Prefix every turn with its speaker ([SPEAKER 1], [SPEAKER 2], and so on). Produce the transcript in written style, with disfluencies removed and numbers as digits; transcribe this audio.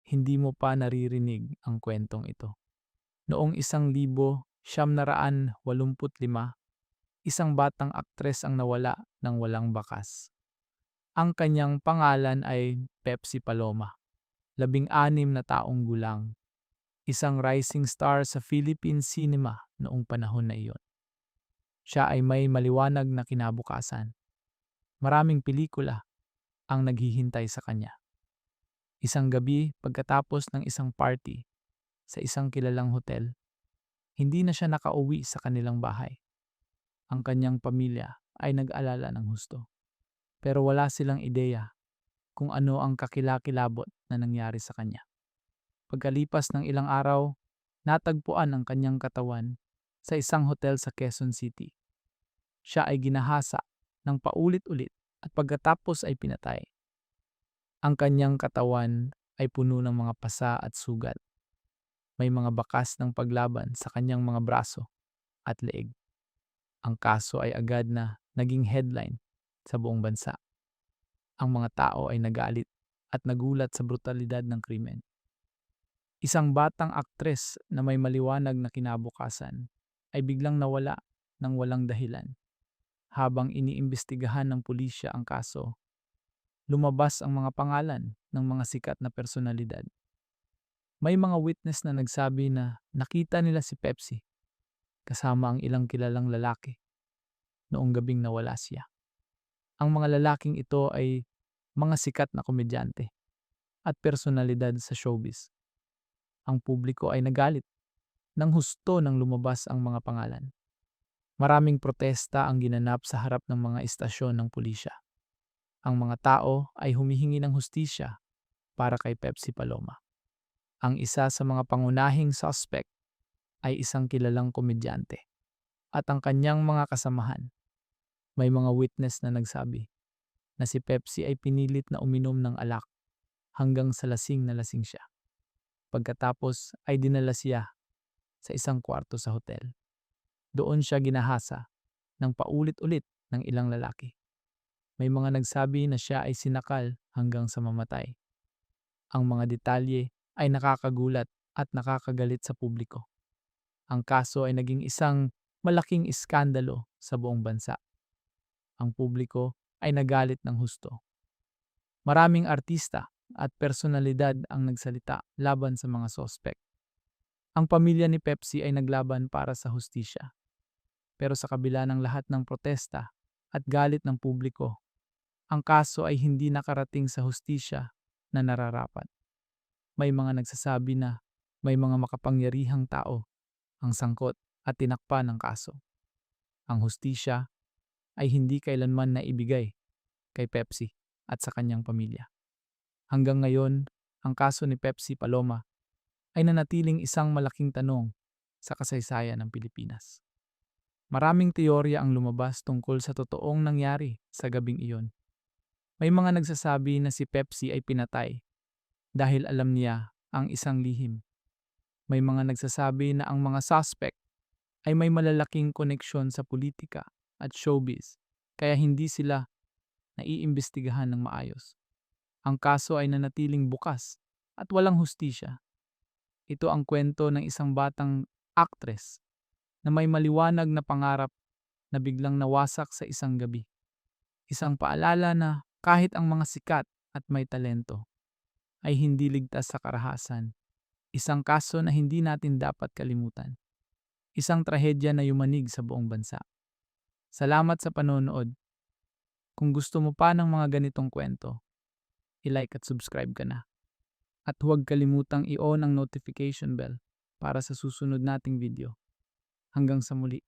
[SPEAKER 1] hindi mo pa naririnig ang kwentong ito. Noong 1985, isang batang aktres ang nawala ng walang bakas. Ang kanyang pangalan ay Pepsi Paloma, 16 na taong gulang, isang rising star sa Philippine cinema noong panahon na iyon. Siya ay may maliwanag na kinabukasan. Maraming pelikula ang naghihintay sa kanya. Isang gabi pagkatapos ng isang party sa isang kilalang hotel, hindi na siya nakauwi sa kanilang bahay. Ang kanyang pamilya ay nag-alala ng husto. Pero wala silang ideya kung ano ang kakilakilabot na nangyari sa kanya. Pagkalipas ng ilang araw, natagpuan ang kanyang katawan sa isang hotel sa Quezon City. Siya ay ginahasa ng paulit-ulit at pagkatapos ay pinatay. Ang kanyang katawan ay puno ng mga pasa at sugat. May mga bakas ng paglaban sa kanyang mga braso at leeg. Ang kaso ay agad na naging headline sa buong bansa. Ang mga tao ay nagalit at nagulat sa brutalidad ng krimen. Isang batang aktres na may maliwanag na kinabukasan ay biglang nawala ng walang dahilan. Habang iniimbestigahan ng pulisya ang kaso, lumabas ang mga pangalan ng mga sikat na personalidad. May mga witness na nagsabi na nakita nila si Pepsi kasama ang ilang kilalang lalaki noong gabing nawala siya. Ang mga lalaking ito ay mga sikat na komedyante at personalidad sa showbiz. Ang publiko ay nagalit nang husto nang lumabas ang mga pangalan. Maraming protesta ang ginanap sa harap ng mga istasyon ng pulisya. Ang mga tao ay humihingi ng hustisya para kay Pepsi Paloma. Ang isa sa mga pangunahing suspect ay isang kilalang komedyante at ang kanyang mga kasamahan. May mga witness na nagsabi na si Pepsi ay pinilit na uminom ng alak hanggang sa lasing na lasing siya. Pagkatapos ay dinala siya sa isang kwarto sa hotel. Doon siya ginahasa ng paulit-ulit ng ilang lalaki. May mga nagsabi na siya ay sinakal hanggang sa mamatay. Ang mga detalye ay nakakagulat at nakakagalit sa publiko. Ang kaso ay naging isang malaking iskandalo sa buong bansa. Ang publiko ay nagalit ng husto. Maraming artista at personalidad ang nagsalita laban sa mga sospek. Ang pamilya ni Pepsi ay naglaban para sa hustisya. Pero sa kabila ng lahat ng protesta at galit ng publiko, ang kaso ay hindi nakarating sa hustisya na nararapat. May mga nagsasabi na may mga makapangyarihang tao ang sangkot at tinakpan ng kaso. Ang hustisya ay hindi kailanman naibigay kay Pepsi at sa kanyang pamilya. Hanggang ngayon, ang kaso ni Pepsi Paloma ay nanatiling isang malaking tanong sa kasaysayan ng Pilipinas. Maraming teorya ang lumabas tungkol sa totoong nangyari sa gabing iyon. May mga nagsasabi na si Pepsi ay pinatay dahil alam niya ang isang lihim. May mga nagsasabi na ang mga suspect ay may malalaking koneksyon sa politika at showbiz kaya hindi sila naiimbestigahan ng maayos. Ang kaso ay nanatiling bukas at walang hustisya. Ito ang kwento ng isang batang aktres na may maliwanag na pangarap na biglang nawasak sa isang gabi. Isang paalala na kahit ang mga sikat at may talento ay hindi ligtas sa karahasan. Isang kaso na hindi natin dapat kalimutan. Isang trahedya na yumanig sa buong bansa. Salamat sa panonood. Kung gusto mo pa ng mga ganitong kwento, i-like at subscribe ka na. At huwag kalimutang i-on ang notification bell para sa susunod nating video. Hanggang sa muli.